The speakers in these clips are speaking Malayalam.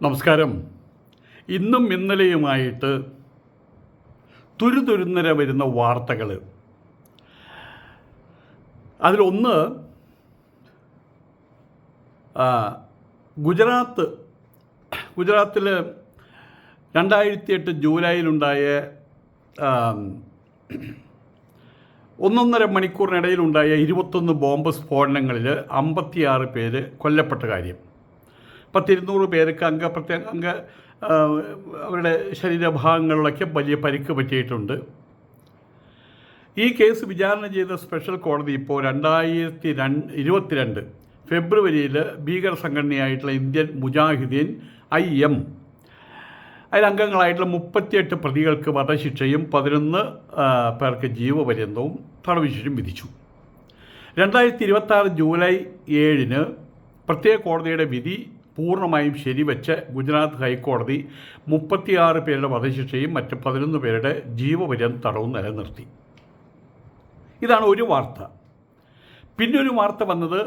നമസ്കാരം. ഇന്നും ഇന്നലെയുമായിട്ട് തുരുതുരുന്നര വരുന്ന വാർത്തകൾ. അതിലൊന്ന് ഗുജറാത്തിൽ 2008 ജൂലൈയിലുണ്ടായ 1.5 മണിക്കൂറിനിടയിലുണ്ടായ 21 ബോംബ് സ്ഫോടനങ്ങളിൽ 56 പേര് കൊല്ലപ്പെട്ട കാര്യം. 200 പേർക്ക് അവരുടെ ശരീരഭാഗങ്ങളിലൊക്കെ വലിയ പരിക്ക് പറ്റിയിട്ടുണ്ട്. ഈ കേസ് വിചാരണ ചെയ്ത സ്പെഷ്യൽ കോടതി ഇപ്പോൾ 2022 ഫെബ്രുവരിയിൽ ഭീകര സംഘടനയായിട്ടുള്ള ഇന്ത്യൻ മുജാഹിദീൻ IM അതിലംഗങ്ങളായിട്ടുള്ള 38 പ്രതികൾക്ക് വധശിക്ഷയും 11 പേർക്ക് ജീവപര്യന്തവും തടവ് ശിക്ഷയും വിധിച്ചു. 2026 ജൂലൈ 7 പ്രത്യേക കോടതിയുടെ വിധി പൂർണ്ണമായും ശരിവെച്ച് ഗുജറാത്ത് ഹൈക്കോടതി 36 പേരുടെ വധശിക്ഷയും മറ്റ് 11 പേരുടെ ജീവപര്യന്തം തടവും നിലനിർത്തി. ഇതാണ് ഒരു വാർത്ത. പിന്നൊരു വാർത്ത വന്നത്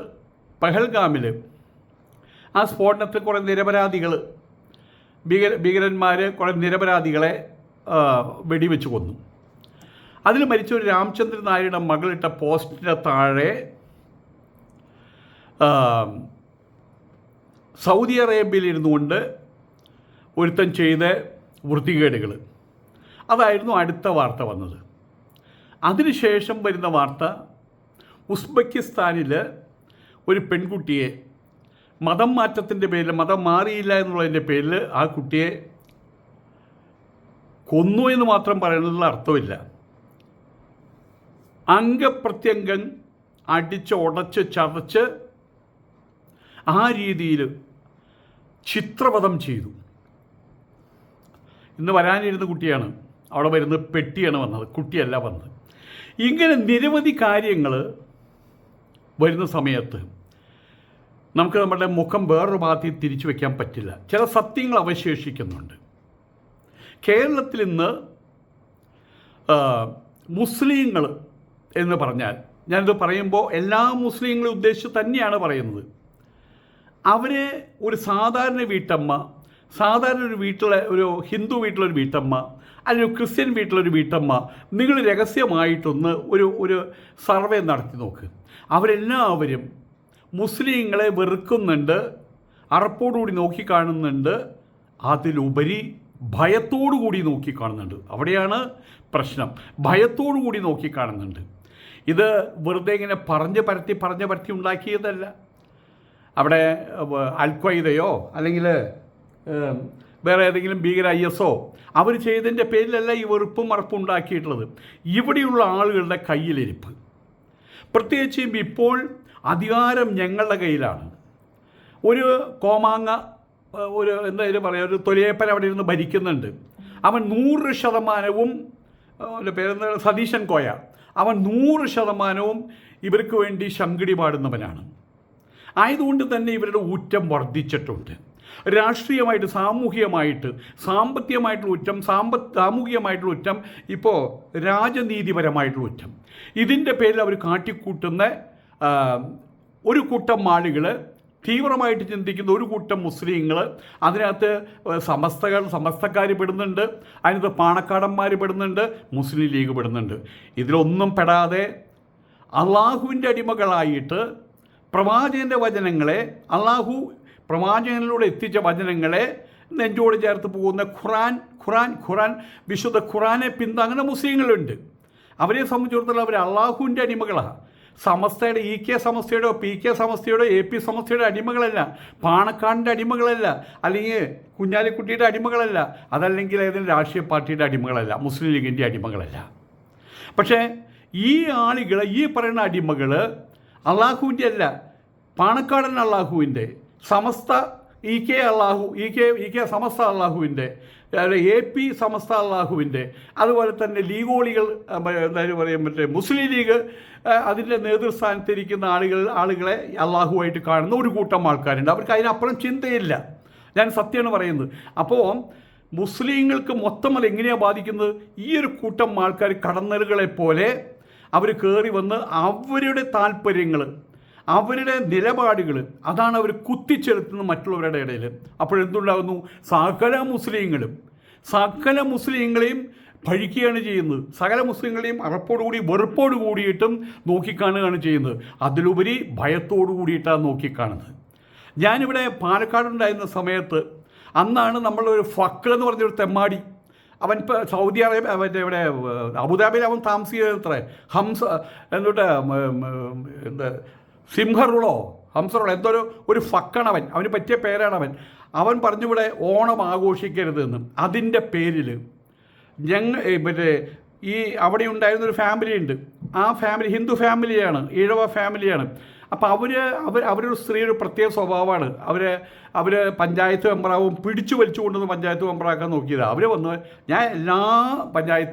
പഹൽഗാമിൽ ആ സ്ഫോടനത്തിൽ കുറേ നിരപരാധികൾ ഭീകരന്മാർ കുറേ നിരപരാധികളെ വെടിവെച്ച് കൊന്നു. അതിൽ മരിച്ച ഒരു രാമചന്ദ്രൻ നായരുടെ മകളിട്ട പോസ്റ്റിൻ്റെ താഴെ സൗദി അറേബ്യയിൽ ഇരുന്നുകൊണ്ട് ഒരുത്തൻ ചെയ്ത വൃത്തികേടുകൾ, അതായിരുന്നു അടുത്ത വാർത്ത വന്നത്. അതിനുശേഷം വരുന്ന വാർത്ത ഉസ്ബെക്കിസ്ഥാനിൽ ഒരു പെൺകുട്ടിയെ മതം മാറ്റത്തിൻ്റെ പേരിൽ, മതം മാറിയില്ല എന്നുള്ളതിൻ്റെ പേരിൽ ആ കുട്ടിയെ കൊന്നു എന്ന് മാത്രം പറയുന്നതിൽ അർത്ഥമില്ല. അംഗപ്രത്യംഗം അടിച്ച് ഉടച്ച് ചതച്ച് ആ രീതിയിൽ ചിത്രവധം ചെയ്തു. ഇന്ന് വരാനിരുന്ന കുട്ടിയാണ്, അവിടെ വരുന്നത് പെട്ടിയാണ് വന്നത്, കുട്ടിയല്ല വന്നത്. ഇങ്ങനെ നിരവധി കാര്യങ്ങൾ വരുന്ന സമയത്ത് നമുക്ക് നമ്മുടെ മുഖം വേറൊരു ഭാഗത്ത് തിരിച്ചു വയ്ക്കാൻ പറ്റില്ല. ചില സത്യങ്ങൾ അവശേഷിക്കുന്നുണ്ട്. കേരളത്തിൽ ഇന്ന് മുസ്ലിങ്ങൾ എന്ന് പറഞ്ഞാൽ, ഞാനിത് പറയുമ്പോൾ എല്ലാ മുസ്ലിങ്ങളെ ഉദ്ദേശിച്ച് തന്നെയാണ് പറയുന്നത്. അവരെ ഒരു സാധാരണ വീട്ടമ്മ, സാധാരണ ഒരു വീട്ടിലെ ഒരു ഹിന്ദു വീട്ടിലൊരു വീട്ടമ്മ, അല്ലെങ്കിൽ ക്രിസ്ത്യൻ വീട്ടിലൊരു വീട്ടമ്മ, നിങ്ങൾ രഹസ്യമായിട്ടൊന്ന് ഒരു സർവേ നടത്തി നോക്ക്. അവരെല്ലാവരും മുസ്ലിങ്ങളെ വെറുക്കുന്നുണ്ട്, അറപ്പോടുകൂടി നോക്കിക്കാണുന്നുണ്ട്, അതിലുപരി ഭയത്തോടുകൂടി നോക്കിക്കാണുന്നുണ്ട്. അവിടെയാണ് പ്രശ്നം. ഭയത്തോടുകൂടി നോക്കിക്കാണുന്നുണ്ട്. ഇത് വെറുതെ ഇങ്ങനെ പറഞ്ഞ് പരത്തി ഉണ്ടാക്കിയതല്ല. അവിടെ അൽ-ഖ്വയ്ദയോ അല്ലെങ്കിൽ വേറെ ഏതെങ്കിലും ഭീകര IS അവർ ചെയ്തതിൻ്റെ പേരിലല്ല ഈ വെറുപ്പും മറപ്പും ഉണ്ടാക്കിയിട്ടുള്ളത്. ഇവിടെയുള്ള ആളുകളുടെ കയ്യിലിരിപ്പ്, പ്രത്യേകിച്ചും ഇപ്പോൾ അധികാരം ഞങ്ങളുടെ കയ്യിലാണ്. ഒരു കോമാങ്ങ, ഒരു എന്തായാലും പറയാം, ഒരു തൊലിയേപ്പൻ അവിടെ ഇരുന്ന് ഭരിക്കുന്നുണ്ട്. അവൻ 100%, പേരെന്താ, സതീശൻ കോയ, അവൻ 100% ഇവർക്ക് വേണ്ടി ശങ്കടി പാടുന്നവനാണ്. ആയതുകൊണ്ട് തന്നെ ഇവരുടെ ഊറ്റം വർദ്ധിച്ചിട്ടുണ്ട്. രാഷ്ട്രീയമായിട്ട്, സാമൂഹികമായിട്ട്, സാമ്പത്തികമായിട്ടുള്ള ഊറ്റം, സാമൂഹികമായിട്ടുള്ള ഊറ്റം, ഇപ്പോൾ രാജനീതിപരമായിട്ടുള്ള ഊറ്റം. ഇതിൻ്റെ പേരിൽ അവർ കാട്ടിക്കൂട്ടുന്ന ഒരു കൂട്ടം ആളുകൾ, തീവ്രമായിട്ട് ചിന്തിക്കുന്ന ഒരു കൂട്ടം മുസ്ലിങ്ങൾ, അതിനകത്ത് സമസ്തക്കാർ പെടുന്നുണ്ട്, അതിനകത്ത് പാണക്കാടന്മാർ പെടുന്നുണ്ട്, മുസ്ലിം ലീഗ് പെടുന്നുണ്ട്. ഇതിലൊന്നും പെടാതെ അള്ളാഹുവിൻ്റെ അടിമകളായിട്ട് പ്രവാചകൻ്റെ വചനങ്ങളെ, അള്ളാഹു പ്രവാചകനിലൂടെ എത്തിച്ച വചനങ്ങളെ നെഞ്ചോട് ചേർത്ത് പോകുന്ന ഖുറാൻ വിശുദ്ധ ഖുറാനെ പിന്താങ്ങുന്ന മുസ്ലിങ്ങളുണ്ട്. അവരെ സംബന്ധിച്ചിടത്തോളം അവർ അള്ളാഹുവിൻ്റെ അടിമകളാണ്. സമസ്തയുടെ EK സമസ്തയുടെയോ PK സമസ്തയുടെയോ AP സമസ്തയുടെ അടിമകളല്ല, പാണക്കാടിൻ്റെ അടിമകളല്ല, അല്ലെങ്കിൽ കുഞ്ഞാലിക്കുട്ടിയുടെ അടിമകളല്ല, അതല്ലെങ്കിൽ ഏതെങ്കിലും രാഷ്ട്രീയ പാർട്ടിയുടെ അടിമകളല്ല, മുസ്ലിം ലീഗിൻ്റെ അടിമകളല്ല. പക്ഷേ ഈ ആളുകൾ, ഈ പറയുന്ന അടിമകൾ അള്ളാഹുവിൻ്റെ അല്ല, പാണക്കാടൻ അള്ളാഹുവിൻ്റെ, സമസ്ത EK അള്ളാഹു, EK സമസ്ത അള്ളാഹുവിൻ്റെ, AP സമസ്ത അള്ളാഹുവിൻ്റെ, അതുപോലെ തന്നെ ലീഗോളികൾ, എന്തായാലും പറയാൻ പറ്റും മുസ്ലിം ലീഗ്, അതിൻ്റെ നേതൃസ്ഥാനത്തിരിക്കുന്ന ആളുകളെ അള്ളാഹുവായിട്ട് കാണുന്ന ഒരു കൂട്ടം ആൾക്കാരുണ്ട്. അവർക്ക് അതിനപ്പുറം ചിന്തയില്ല. ഞാൻ സത്യമാണ് പറയുന്നത്. അപ്പോൾ മുസ്ലിങ്ങൾക്ക് മൊത്തം അത് എങ്ങനെയാണ് ബാധിക്കുന്നത്? ഈ ഒരു കൂട്ടം ആൾക്കാർ കടന്നലുകളെപ്പോലെ അവർ കയറി വന്ന് അവരുടെ താല്പര്യങ്ങൾ, അവരുടെ നിലപാടുകൾ അതാണ് അവർ കുത്തിച്ചെലുത്തുന്നത് മറ്റുള്ളവരുടെ ഇടയിൽ. അപ്പോഴെന്തുണ്ടാകുന്നു? സകല മുസ്ലിങ്ങളെയും പഴിക്കുകയാണ് ചെയ്യുന്നത്. സകല മുസ്ലിങ്ങളെയും അറപ്പോടുകൂടി വെറുപ്പോട് കൂടിയിട്ടും നോക്കിക്കാണുകയാണ് ചെയ്യുന്നത്. അതിലുപരി ഭയത്തോടു കൂടിയിട്ടാണ് നോക്കിക്കാണുന്നത്. ഞാനിവിടെ പാലക്കാടുണ്ടായിരുന്ന സമയത്ത് അന്നാണ് നമ്മളൊരു ഫക്ർ എന്ന് പറഞ്ഞൊരു തെമ്മാടി, അവൻ ഇപ്പോൾ സൗദി അറേബ്യ മറ്റേ ഇവിടെ അബുദാബിയിൽ അവൻ താമസിക്കുന്നത്ര എന്താ സിംഹറുളോ ഹംസറുളോ ഒരു ഫക്കണവൻ, അവന് പറ്റിയ പേരാണവൻ. അവൻ പറഞ്ഞിവിടെ ഓണം ആഘോഷിക്കരുതെന്ന്. അതിൻ്റെ പേരിൽ മറ്റേ ഈ അവിടെ ഉണ്ടായിരുന്നൊരു ഫാമിലി ഉണ്ട്. ആ ഫാമിലി ഹിന്ദു ഫാമിലിയാണ്, ഈഴവ ഫാമിലിയാണ്. അപ്പോൾ അവരൊരു സ്ത്രീ ഒരു പ്രത്യേക സ്വഭാവമാണ്. അവർ പഞ്ചായത്ത് മെമ്പറാവും പിടിച്ചു വലിച്ചു കൊണ്ടുവന്ന് പഞ്ചായത്ത് മെമ്പറാക്കാൻ നോക്കിയതാണ്. അവർ വന്ന് ഞാൻ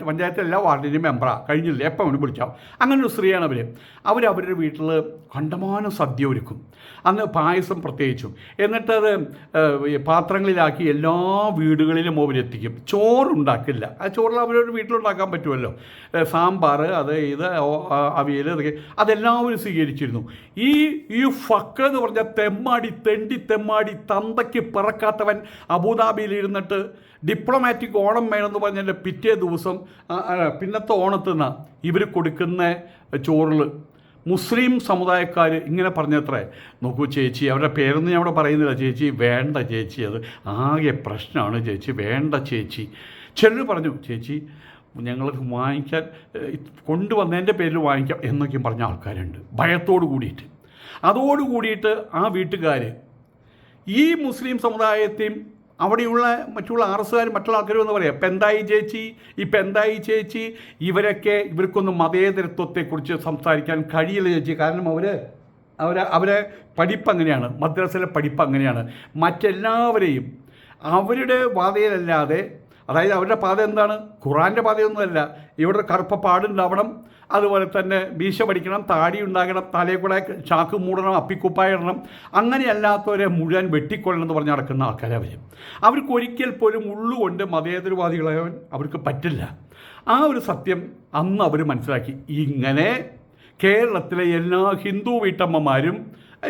പഞ്ചായത്ത് എല്ലാ വാർഡിനും മെമ്പറാണ്, കഴിഞ്ഞില്ല എപ്പോൾ അവന് വിളിച്ചാൽ. അങ്ങനെ ഒരു സ്ത്രീയാണ് അവരുടെ വീട്ടിൽ കണ്ടമാനം സദ്യ ഒരുക്കും. അന്ന് പായസം പ്രത്യേകിച്ചും. എന്നിട്ടത് പാത്രങ്ങളിലാക്കി എല്ലാ വീടുകളിലും അവരെത്തിക്കും. ചോറുണ്ടാക്കില്ല. ആ ചോറിൽ അവരൊരു വീട്ടിലുണ്ടാക്കാൻ പറ്റുമല്ലോ. സാമ്പാർ, ഇത് അവിയൽ, ഇതൊക്കെ അതെല്ലാവരും സ്വീകരിച്ചിരുന്നു. ഈ ഫക്ക എന്ന് പറഞ്ഞാൽ തെമ്മാടി തന്തയ്ക്ക് പിറക്കാത്തവൻ അബുദാബിയിൽ ഇരുന്നിട്ട് ഡിപ്ലോമാറ്റിക് ഓണം വേണമെന്ന് പറഞ്ഞതിൻ്റെ പിറ്റേ ദിവസം പിന്നത്തെ ഓണത്തിന് ഇവർ കൊടുക്കുന്ന ചോറിൽ മുസ്ലിം സമുദായക്കാർ ഇങ്ങനെ പറഞ്ഞത്രേ, നോക്കൂ ചേച്ചി, അവരുടെ പേരൊന്നും ഞാൻ അവിടെ പറയുന്നില്ല, ചേച്ചി വേണ്ട ചേച്ചി, അത് ആകെ പ്രശ്നമാണ് ചേച്ചി, വേണ്ട ചേച്ചി. ചിലർ പറഞ്ഞു ചേച്ചി ഞങ്ങൾക്ക് വാങ്ങിക്കാൻ കൊണ്ടുവന്നതിൻ്റെ പേരിൽ വാങ്ങിക്കാം എന്നൊക്കെയും പറഞ്ഞ ആൾക്കാരുണ്ട്, ഭയത്തോട് കൂടിയിട്ട്. അതോടുകൂടിയിട്ട് ആ വീട്ടുകാർ ഈ മുസ്ലിം സമുദായത്തെയും അവിടെയുള്ള മറ്റുള്ള ആർഎസ്സുകാരും മറ്റുള്ള ആൾക്കാരും എന്ന് പറയാം, ഇപ്പം എന്തായി ചേച്ചി, ഇവർക്കൊന്നും മതേതരത്വത്തെക്കുറിച്ച് സംസാരിക്കാൻ കഴിയില്ല ചേച്ചി. കാരണം അവരെ പഠിപ്പ് അങ്ങനെയാണ്, മദ്രസയിലെ പഠിപ്പ് അങ്ങനെയാണ്. മറ്റെല്ലാവരെയും അവരുടെ പാതയിലല്ലാതെ, അതായത് അവരുടെ പാത എന്താണ്? ഖുറാൻ്റെ പാതയൊന്നുമല്ല. ഇവിടെ കറുപ്പ പാടുണ്ടാവണം, അതുപോലെ തന്നെ മീശ പഠിക്കണം, താടി ഉണ്ടാകണം, തലയിൽ കൂടെ ചാക്ക് മൂടണം, അപ്പിക്കുപ്പായ ഇടണം. അങ്ങനെയല്ലാത്തവരെ മുഴുവൻ വെട്ടിക്കൊള്ളണം എന്ന് പറഞ്ഞ് നടക്കുന്ന ആൾക്കാരെ അവർക്ക് ഒരിക്കൽ പോലും ഉള്ളുകൊണ്ട് മതേതരവാദികളാകാൻ അവർക്ക് പറ്റില്ല. ആ ഒരു സത്യം അന്ന് അവർ മനസ്സിലാക്കി. ഇങ്ങനെ കേരളത്തിലെ എല്ലാ ഹിന്ദു വീട്ടമ്മമാരും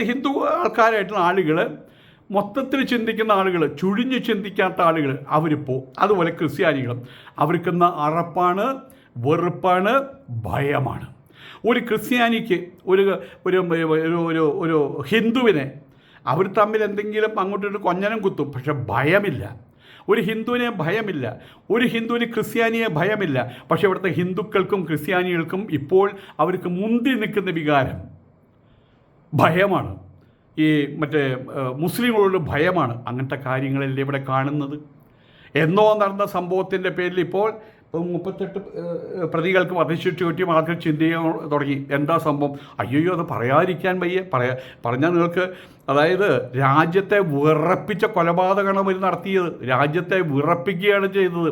ഹിന്ദു ആൾക്കാരായിട്ടുള്ള ആളുകൾ, മൊത്തത്തിൽ ചിന്തിക്കുന്ന ആളുകൾ, ചുഴിഞ്ഞ് ചിന്തിക്കാത്ത ആളുകൾ അവരിപ്പോൾ, അതുപോലെ ക്രിസ്ത്യാനികളും അവർക്കെന്ന അറപ്പാണ്, വെറുപ്പാണ്, ഭയമാണ്. ഒരു ക്രിസ്ത്യാനിക്ക് ഒരു ഹിന്ദുവിനെ അവർ തമ്മിൽ എന്തെങ്കിലും അങ്ങോട്ടൊരു കൊഞ്ഞനം കുത്തും, പക്ഷെ ഭയമില്ല. ഒരു ഹിന്ദുവിനെ ഭയമില്ല, ഒരു ഹിന്ദുവിന് ക്രിസ്ത്യാനിയെ ഭയമില്ല. പക്ഷേ ഇവിടുത്തെ ഹിന്ദുക്കൾക്കും ക്രിസ്ത്യാനികൾക്കും ഇപ്പോൾ അവർക്ക് മുന്തി നിൽക്കുന്ന വികാരം ഭയമാണ്. ഈ മറ്റേ മുസ്ലിങ്ങളോട് ഭയമാണ്. അങ്ങനത്തെ കാര്യങ്ങളല്ലേ ഇവിടെ കാണുന്നത്. എന്നോ നടന്ന സംഭവത്തിൻ്റെ പേരിൽ ഇപ്പോൾ 38 പ്രതികൾക്ക് വധശിക്ഷ കിട്ടിയ ആൾക്കാർ ചിന്തിക്കാൻ തുടങ്ങി. എന്താ സംഭവം? അയ്യോ അത് പറയാതിരിക്കാൻ വയ്യ. പറഞ്ഞാൽ നിങ്ങൾക്ക്, അതായത് രാജ്യത്തെ വിറപ്പിച്ച കൊലപാതകമാണ് അവർ നടത്തിയത്. രാജ്യത്തെ വിറപ്പിക്കുകയാണ് ചെയ്തത്.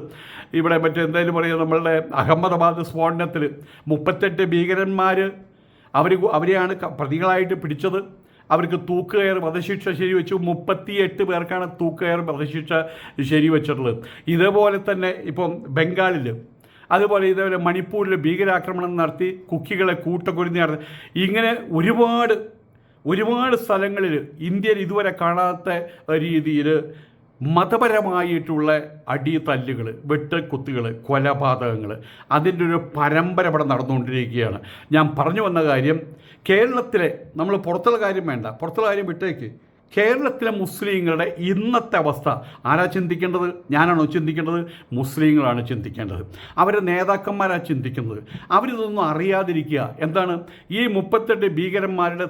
ഇവിടെ മറ്റെന്തായാലും പറയുക, നമ്മളുടെ അഹമ്മദാബാദ് സ്ഫോടനത്തിൽ 38 ഭീകരന്മാർ അവരെയാണ് പ്രതികളായിട്ട് പിടിച്ചത്. അവർക്ക് തൂക്കുകയർ വധശിക്ഷ ശരിവെച്ചു. 38 പേർക്കാണ് തൂക്കുകയർ വധശിക്ഷ ശരിവെച്ചിട്ടുള്ളത്. ഇതേപോലെ തന്നെ ഇപ്പം ബംഗാളിൽ, അതുപോലെ ഇതേപോലെ മണിപ്പൂരിൽ ഭീകരാക്രമണം നടത്തി കുക്കികളെ കൂട്ടക്കൊരുന്നി നടത്തി. ഇങ്ങനെ ഒരുപാട് സ്ഥലങ്ങളിൽ ഇന്ത്യയിൽ ഇതുവരെ കാണാത്ത രീതിയിൽ മതപരമായിട്ടുള്ള അടിതല്ലുകൾ, വെട്ടുകുത്തുകൾ, കൊലപാതകങ്ങൾ, അതിൻ്റെ ഒരു പരമ്പര ഇവിടെ നടന്നുകൊണ്ടിരിക്കുകയാണ്. ഞാൻ പറഞ്ഞു വന്ന കാര്യം, കേരളത്തിലെ, നമ്മൾ പുറത്തുള്ള കാര്യം വേണ്ട, പുറത്തുള്ള കാര്യം വിട്ടേക്ക്, കേരളത്തിലെ മുസ്ലിങ്ങളുടെ ഇന്നത്തെ അവസ്ഥ ആരാ ചിന്തിക്കേണ്ടത്? ഞാനാണോ ചിന്തിക്കേണ്ടത്? മുസ്ലിങ്ങളാണ് ചിന്തിക്കേണ്ടത്. അവരുടെ നേതാക്കന്മാരാണ് ചിന്തിക്കുന്നത്. അവരിതൊന്നും അറിയാതിരിക്കുക. എന്താണ് ഈ 38 ഭീകരന്മാരുടെ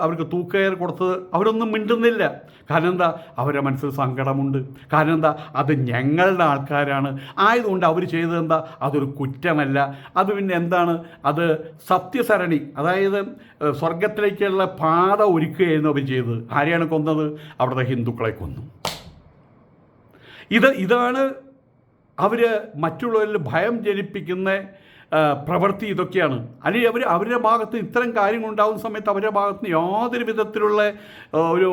അവർക്ക് തൂക്കയർ കൊടുത്തത്? അവരൊന്നും മിണ്ടുന്നില്ല. കാരണം എന്താ? അവരുടെ മനസ്സിൽ സങ്കടമുണ്ട്. കാരണം എന്താ? അത് ഞങ്ങളുടെ ആൾക്കാരാണ് ആയതുകൊണ്ട് അവർ ചെയ്തതെന്താ? അതൊരു കുറ്റമല്ല. അത് പിന്നെ എന്താണ്? അത് സത്യസരണി, അതായത് സ്വർഗത്തിലേക്കുള്ള പാത ഒരുക്കുകയായിരുന്നു അവർ ചെയ്തത്. ആരെയാണ് കൊന്നത്? അവിടുത്തെ ഹിന്ദുക്കളെ കൊന്നു. ഇതാണ് അവർ മറ്റുള്ളവരിൽ ഭയം ജനിപ്പിക്കുന്ന പ്രവൃത്തി. ഇതൊക്കെയാണ്. അല്ലെങ്കിൽ അവരുടെ ഭാഗത്ത് ഇത്തരം കാര്യങ്ങളുണ്ടാകുന്ന സമയത്ത് അവരുടെ ഭാഗത്ത് യാതൊരു വിധത്തിലുള്ള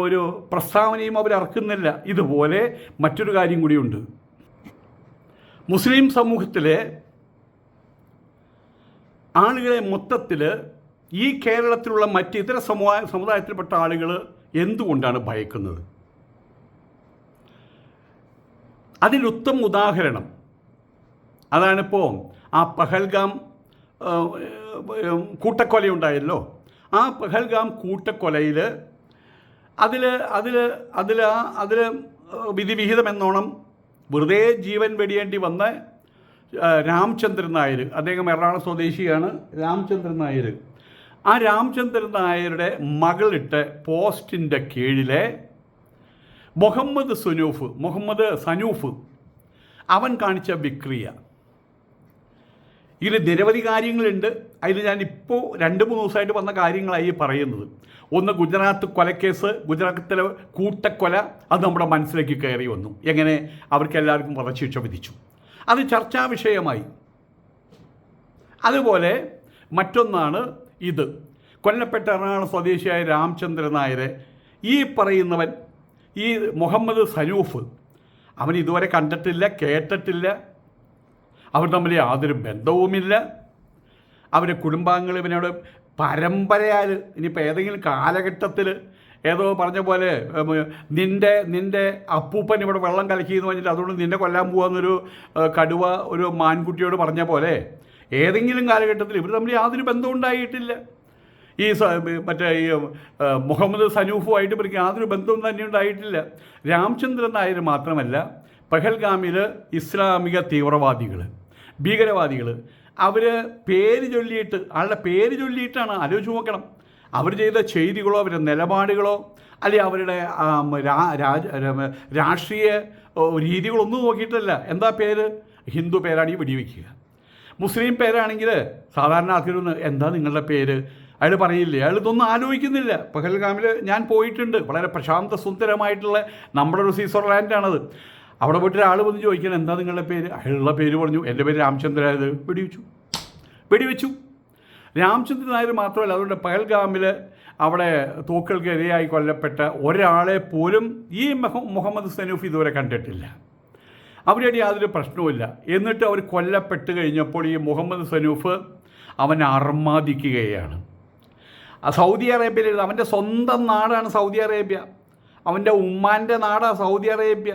ഒരു പ്രസ്താവനയും അവർ ഇറക്കുന്നില്ല. ഇതുപോലെ മറ്റൊരു കാര്യം കൂടിയുണ്ട്. മുസ്ലിം സമൂഹത്തിലെ ആളുകളെ മൊത്തത്തിൽ ഈ കേരളത്തിലുള്ള മറ്റിതര സമുദായത്തിൽപ്പെട്ട ആളുകൾ എന്തുകൊണ്ടാണ് ഭയക്കുന്നത്? അതിലുത്തമ ഉദാഹരണം അതാണിപ്പോൾ ആ പഹൽഗാം കൂട്ടക്കൊലയുണ്ടായല്ലോ. ആ പഹൽഗാം കൂട്ടക്കൊലയിൽ അതിൽ വിധിവിഹിതം എന്നോണം വെറുതെ ജീവൻ വെടിയേണ്ടി വന്ന രാമചന്ദ്രൻ നായർ, അദ്ദേഹം എറണാകുളം സ്വദേശിയാണ്. രാമചന്ദ്രൻ നായർ, ആ രാമചന്ദ്രൻ നായരുടെ മകളിട്ട പോസ്റ്റിൻ്റെ കീഴിലെ മുഹമ്മദ് സനൂഫ് അവൻ കാണിച്ച വിക്രിയ, ഇതിൽ നിരവധി കാര്യങ്ങളുണ്ട്. അതിൽ ഞാനിപ്പോൾ 2-3 ദിവസമായിട്ട് വന്ന കാര്യങ്ങളായി പറയുന്നത്. ഒന്ന്, ഗുജറാത്ത് കൊലക്കേസ്, ഗുജറാത്തിലെ കൂട്ടക്കൊല, അത് നമ്മുടെ മനസ്സിലേക്ക് കയറി വന്നു. എങ്ങനെ അവർക്ക് എല്ലാവർക്കും വധശിക്ഷ വിധിച്ചു, അത് ചർച്ചാ വിഷയമായി. അതുപോലെ മറ്റൊന്നാണ് ഇത്, കൊല്ലപ്പെട്ട എറണാകുളം സ്വദേശിയായ രാമചന്ദ്രൻ നായരെ ഈ പറയുന്നവൻ, ഈ മുഹമ്മദ് സനൂഫ്, അവൻ ഇതുവരെ കണ്ടിട്ടില്ല, കേട്ടിട്ടില്ല, അവർ തമ്മിൽ യാതൊരു ബന്ധവുമില്ല. അവരുടെ കുടുംബാംഗങ്ങൾ ഇവനോട് പരമ്പരയാൽ, ഇനിയിപ്പോൾ ഏതെങ്കിലും കാലഘട്ടത്തിൽ ഏതോ പറഞ്ഞ പോലെ നിൻ്റെ അപ്പൂപ്പൻ ഇവിടെ വെള്ളം കലക്കിയെന്ന് പറഞ്ഞിട്ട് അതുകൊണ്ട് നിന്നെ കൊല്ലാൻ പോകാമെന്നൊരു കടുവ ഒരു മാൻകുട്ടിയോട് പറഞ്ഞ പോലെ ഏതെങ്കിലും കാലഘട്ടത്തിൽ ഇവർ തമ്മിൽ യാതൊരു ബന്ധവും ഉണ്ടായിട്ടില്ല. ഈ മുഹമ്മദ് സനൂഫുമായിട്ട് ഇവർക്ക് യാതൊരു ബന്ധവും തന്നെ ഉണ്ടായിട്ടില്ല. രാമചന്ദ്രൻ നായർ മാത്രമല്ല, പഹൽഗാമിൽ ഇസ്ലാമിക തീവ്രവാദികൾ, ഭീകരവാദികൾ, അവർ പേര് ചൊല്ലിയിട്ട്, ആളുടെ പേര് ചൊല്ലിയിട്ടാണ്, ആലോചിച്ച് നോക്കണം, അവർ ചെയ്ത ചെയ്തികളോ അവരുടെ നിലപാടുകളോ അല്ലെങ്കിൽ അവരുടെ രാഷ്ട്രീയ രീതികളൊന്നും നോക്കിയിട്ടല്ല. എന്താ പേര്? ഹിന്ദു പേരാണെങ്കിൽ വെടിവെക്കുക, മുസ്ലിം പേരാണെങ്കിൽ സാധാരണ ആൾക്കാരൊന്ന് എന്താ നിങ്ങളുടെ പേര് അയാൾ പറയില്ലേ, അയാൾ ഇതൊന്നും ആലോചിക്കുന്നില്ല. പഹൽഗാമിൽ ഞാൻ പോയിട്ടുണ്ട്, വളരെ പ്രശാന്ത സുന്ദരമായിട്ടുള്ള നമ്മുടെ ഒരു സ്വിറ്റ്സർലാൻഡാണത്. അവിടെ പോയിട്ട് ഒരാൾ വന്ന് ചോദിക്കണം എന്താ നിങ്ങളുടെ പേര്, അയാളുള്ള പേര് പറഞ്ഞു, എൻ്റെ പേര് രാമചന്ദ്രൻ നായർ, വെടിവെച്ചു. രാമചന്ദ്രൻ നായർ മാത്രമല്ല, അതുകൊണ്ട് പഹൽഗാമിൽ അവിടെ തോക്കുകൾക്ക് ഇരയായി കൊല്ലപ്പെട്ട ഒരാളെ പോലും ഈ മുഹമ്മദ് സനൂഫ് ഇതുവരെ കണ്ടിട്ടില്ല. അവരുടെ യാതൊരു പ്രശ്നവുമില്ല. എന്നിട്ട് അവർ കൊല്ലപ്പെട്ട് കഴിഞ്ഞപ്പോൾ ഈ മുഹമ്മദ് സനൂഫ് അവൻ അർമാദിക്കുകയാണ്. സൗദി അറേബ്യയിൽ, അവൻ്റെ സ്വന്തം നാടാണ് സൗദി അറേബ്യ, അവൻ്റെ ഉമ്മാൻ്റെ നാടാണ് സൗദി അറേബ്യ.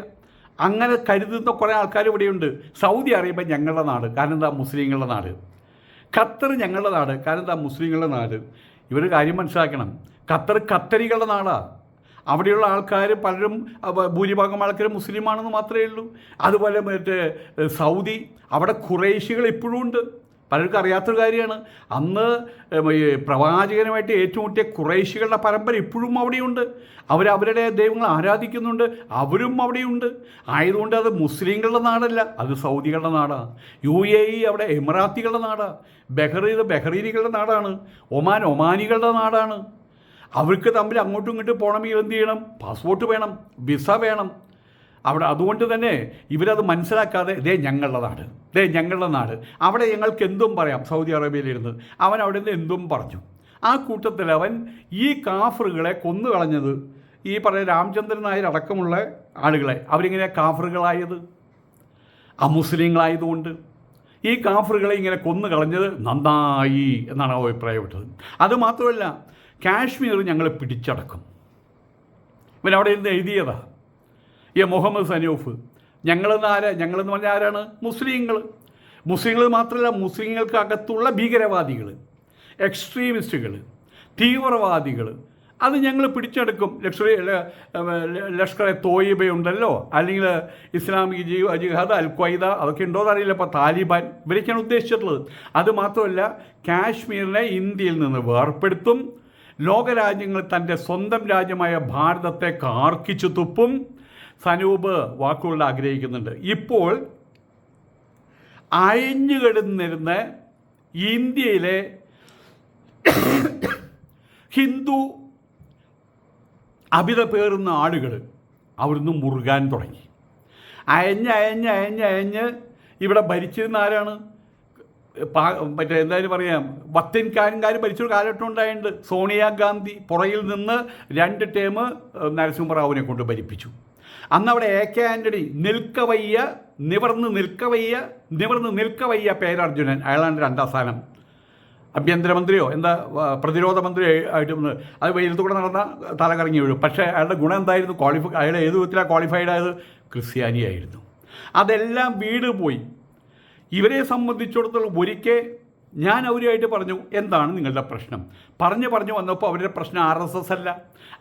അങ്ങനെ കരുതുന്ന കുറേ ആൾക്കാർ ഇവിടെയുണ്ട്. സൗദി അറേബ്യ ഞങ്ങളുടെ നാട്, കാരണം എന്താ മുസ്ലിങ്ങളുടെ നാട്. ഖത്തർ ഞങ്ങളുടെ നാട്, കാരണം എന്താ മുസ്ലിങ്ങളുടെ നാട്. ഇവർ കാര്യം മനസ്സിലാക്കണം, ഖത്തറികളുടെ നാടാണ്. അവിടെയുള്ള ആൾക്കാർ പലരും, ഭൂരിഭാഗം ആൾക്കാർ മുസ്ലിമാണെന്ന് മാത്രമേ ഉള്ളൂ. അതുപോലെ സൗദി, അവിടെ ഖുറൈശികൾ ഇപ്പോഴും ഉണ്ട്. പലർക്കും അറിയാത്തൊരു കാര്യമാണ്, അന്ന് പ്രവാചകനുമായിട്ട് ഏറ്റുമുട്ടിയ ഖുറൈശികളുടെ പരമ്പര ഇപ്പോഴും അവിടെയുണ്ട്. അവരുടെ ദൈവങ്ങൾ ആരാധിക്കുന്നുണ്ട്, അവരും അവിടെയുണ്ട്. ആയതുകൊണ്ട് അത് മുസ്ലിങ്ങളുടെ നാടല്ല, അത് സൗദികളുടെ നാടാണ്. UAE അവിടെ എമിറാത്തികളുടെ നാടാണ്. ബഹ്റൈനികളുടെ നാടാണ്. ഒമാനികളുടെ നാടാണ്. അവർക്ക് തമ്മിൽ അങ്ങോട്ടും ഇങ്ങോട്ടും പോകണമെങ്കിൽ എന്ത് ചെയ്യണം? പാസ്പോർട്ട് വേണം, വിസ വേണം അവിടെ. അതുകൊണ്ട് തന്നെ ഇവരത് മനസ്സിലാക്കാതെ ഞങ്ങളുടെ നാട്, അവിടെ ഞങ്ങൾക്ക് എന്തും പറയാം. സൗദി അറേബ്യയിലിരുന്ന് അവൻ അവിടെ നിന്ന് എന്തും പറഞ്ഞു. ആ കൂട്ടത്തിൽ അവൻ ഈ കാഫറുകളെ കൊന്നുകളഞ്ഞത്, ഈ പറയുന്ന രാമചന്ദ്രൻ നായർ അടക്കമുള്ള ആളുകളെ, അവരിങ്ങനെ കാഫറുകളായത് അമുസ്ലിങ്ങളായതുകൊണ്ട് ഈ കാഫറുകളെ ഇങ്ങനെ കൊന്നുകളഞ്ഞത് നന്നായി എന്നാണ് അഭിപ്രായപ്പെട്ടത്. അതുമാത്രമല്ല, കാശ്മീർ ഞങ്ങൾ പിടിച്ചടക്കും. ഇവനവിടെ ഇരുന്ന് എഴുതിയതാ ഈ മുഹമ്മദ് സനൂഫ്. ഞങ്ങളെന്ന് പറഞ്ഞാൽ ആരാണ്? മുസ്ലിങ്ങൾ മാത്രമല്ല, മുസ്ലിങ്ങൾക്ക് അകത്തുള്ള ഭീകരവാദികൾ, എക്സ്ട്രീമിസ്റ്റുകൾ, തീവ്രവാദികൾ, അത് ഞങ്ങൾ പിടിച്ചെടുക്കും. ലഷ്കർ തോയിബയുണ്ടല്ലോ, അല്ലെങ്കിൽ ഇസ്ലാമിക് ജിഹാദ്, അൽ ഖ്വയ്ദ, അതൊക്കെ ഉണ്ടോയെന്ന് അറിയില്ല. ഇപ്പോൾ താലിബാൻ, ഇവരൊക്കെയാണ് ഉദ്ദേശിച്ചിട്ടുള്ളത്. അതുമാത്രമല്ല, കാശ്മീരിനെ ഇന്ത്യയിൽ നിന്ന് വേർപ്പെടുത്തും. ലോകരാജ്യങ്ങൾ തൻ്റെ സ്വന്തം രാജ്യമായ ഭാരതത്തെ കാർക്കിച്ചു തുപ്പും. സനൂപ് വാക്കുകൾ ആഗ്രഹിക്കുന്നുണ്ട്. ഇപ്പോൾ അയഞ്ഞുകിടന്നിരുന്ന ഇന്ത്യയിലെ ഹിന്ദു അഭിത പേറുന്ന ആളുകൾ അവിടുന്ന് മുറുകാൻ തുടങ്ങി. അയഞ്ഞ് ഇവിടെ ഭരിച്ചിരുന്ന ആരാണ്? എന്തായാലും പറയാം, വത്തിൻകാരൻകാർ ഭരിച്ചൊരു കാലഘട്ടം ഉണ്ടായിട്ടുണ്ട്. സോണിയാഗാന്ധി പുറകിൽ നിന്ന് 2 ടേം നരസിംഹറാവുവിനെ കൊണ്ട് ഭരിപ്പിച്ചു. അന്ന് അവിടെ AK ആൻ്റണി നിവർന്ന് നിൽക്കവയ്യ പേരർജുനൻ, അയാളാണ് 2ാം സ്ഥാനം. ആഭ്യന്തരമന്ത്രിയോ എന്താ പ്രതിരോധ മന്ത്രി ആയിട്ട് വന്ന് അത് വെയിലത്ത് കൂടെ നടന്ന തലകറങ്ങി വീഴും. പക്ഷേ അയാളുടെ ഗുണം എന്തായിരുന്നു? അയാൾ ഏത് വിധത്തിലാണ് ക്വാളിഫൈഡ് ആയത്? ക്രിസ്ത്യാനിയായിരുന്നു. അതെല്ലാം വീട് പോയി. ഇവരെ സംബന്ധിച്ചിടത്തോളം ഒരിക്കൽ ഞാൻ അവരുമായിട്ട് പറഞ്ഞു, എന്താണ് നിങ്ങളുടെ പ്രശ്നം? പറഞ്ഞു വന്നപ്പോൾ അവരുടെ പ്രശ്നം RSS അല്ല,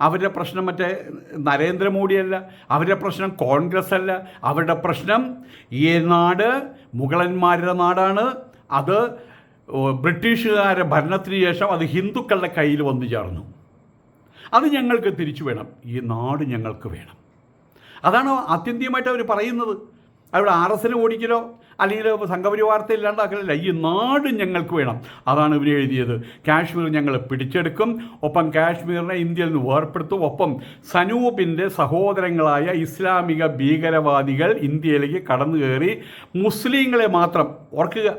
അവരുടെ പ്രശ്നം മറ്റേ നരേന്ദ്രമോദിയല്ല, അവരുടെ പ്രശ്നം കോൺഗ്രസ് അല്ല, അവരുടെ പ്രശ്നം ഈ നാട് മുഗളന്മാരുടെ നാടാണ്. അത് ബ്രിട്ടീഷുകാരുടെ ഭരണത്തിന് ശേഷം അത് ഹിന്ദുക്കളുടെ കയ്യിൽ വന്നു ചേർന്നു. അത് ഞങ്ങൾക്ക് തിരിച്ചു വേണം, ഈ നാട് ഞങ്ങൾക്ക് വേണം. അതാണ് ആത്യന്തികമായിട്ട് അവർ പറയുന്നത്. അവിടെ RSS ഓടിക്കലോ അല്ലെങ്കിൽ സംഘപരിവാരത്തെ ഇല്ലാണ്ടാക്കലല്ല, ഈ നാട് ഞങ്ങൾക്ക് വേണം. അതാണ് ഇവർ എഴുതിയത്. കാശ്മീർ ഞങ്ങൾ പിടിച്ചെടുക്കും, ഒപ്പം കാശ്മീരിനെ ഇന്ത്യയിൽ നിന്ന് വേർപ്പെടുത്തും, ഒപ്പം സനൂപിൻ്റെ സഹോദരങ്ങളായ ഇസ്ലാമിക ഭീകരവാദികൾ ഇന്ത്യയിലേക്ക് കടന്നു കയറി മുസ്ലിങ്ങളെ മാത്രം, ഓർക്കുക,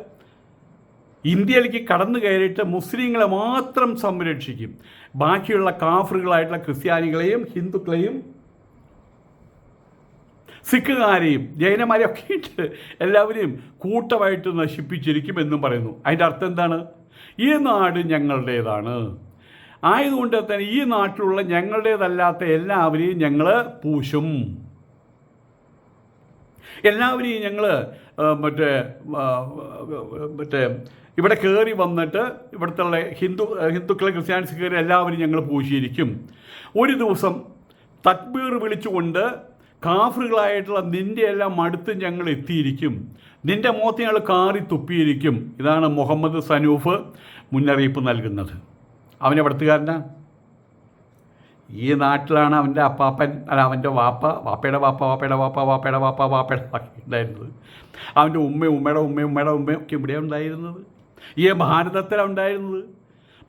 ഇന്ത്യയിലേക്ക് കടന്നു കയറിയിട്ട് മുസ്ലിങ്ങളെ മാത്രം സംരക്ഷിക്കും, ബാക്കിയുള്ള കാഫറുകളായിട്ടുള്ള ക്രിസ്ത്യാനികളെയും ഹിന്ദുക്കളെയും സിഖുകാരെയും ജൈനമാരെയും ഒക്കെ ഇട്ട് എല്ലാവരെയും കൂട്ടമായിട്ട് നശിപ്പിച്ചിരിക്കും എന്നും പറയുന്നു. അതിൻ്റെ അർത്ഥം എന്താണ്? ഈ നാട് ഞങ്ങളുടേതാണ്, ആയതുകൊണ്ട് തന്നെ ഈ നാട്ടിലുള്ള ഞങ്ങളുടേതല്ലാത്ത എല്ലാവരെയും ഞങ്ങൾ പൂശും, എല്ലാവരെയും ഞങ്ങൾ മറ്റേ ഇവിടെ കയറി വന്നിട്ട് ഇവിടുത്തെ ഹിന്ദുക്കളെ ക്രിസ്ത്യാനിസ് കയറി എല്ലാവരും ഞങ്ങൾ പൂശിയിരിക്കും. ഒരു ദിവസം തക്ബീർ വിളിച്ചുകൊണ്ട് കാഫറുകളായിട്ടുള്ള നിൻ്റെ എല്ലാം അടുത്ത് ഞങ്ങൾ എത്തിയിരിക്കും, നിൻ്റെ മുഖത്ത് ഞങ്ങൾ കാറി തുപ്പിയിരിക്കും. ഇതാണ് മുഹമ്മദ് സനൂഫ് മുന്നറിയിപ്പ് നൽകുന്നത്. അവനെവിടുത്തുകാരനാ? ഈ നാട്ടിലാണ് അവൻ്റെ അപ്പാപ്പൻ, അല്ല അവൻ്റെ വാപ്പയുടെ വാപ്പ ഉണ്ടായിരുന്നത്. അവൻ്റെ ഉമ്മയുടെ ഉമ്മയൊക്കെ ഇവിടെ ഉണ്ടായിരുന്നത്, ഈ ഭാരതത്തിലാണ് ഉണ്ടായിരുന്നത്.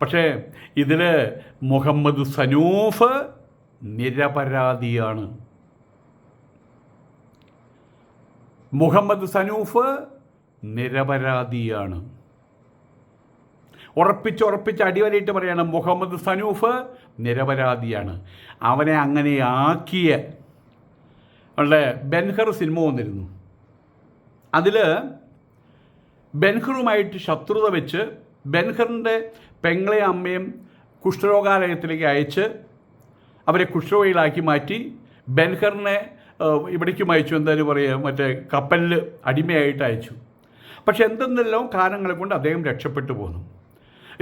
പക്ഷേ ഇതിൽ മുഹമ്മദ് സനൂഫ് നിരപരാധിയാണ്. മുഹമ്മദ് സനൂഫ് നിരപരാധിയാണ്. ഉറപ്പിച്ച് അടിവരയിട്ട് പറയാണ്, മുഹമ്മദ് സനൂഫ് നിരപരാധിയാണ്. അവനെ അങ്ങനെ ആക്കിയ ബെൻഹർ സിനിമ വന്നിരുന്നു. അതിൽ ബെൻഹറുമായിട്ട് ശത്രുത വെച്ച് ബെൻഹറിൻ്റെ പെങ്ങളെ അമ്മയും കുഷ്ഠരോഗാലയത്തിലേക്ക് അയച്ച് അവരെ കുഷ്ഠരോഗികളാക്കി മാറ്റി ബെൻഹറിനെ ഇവിടേക്കും അയച്ചു, എന്തായാലും പറയുക, മറ്റേ കപ്പലിൽ അടിമയായിട്ട് അയച്ചു. പക്ഷെ എന്തെന്നെല്ലാം കാരണങ്ങളെ കൊണ്ട് അദ്ദേഹം രക്ഷപ്പെട്ടു പോന്നു.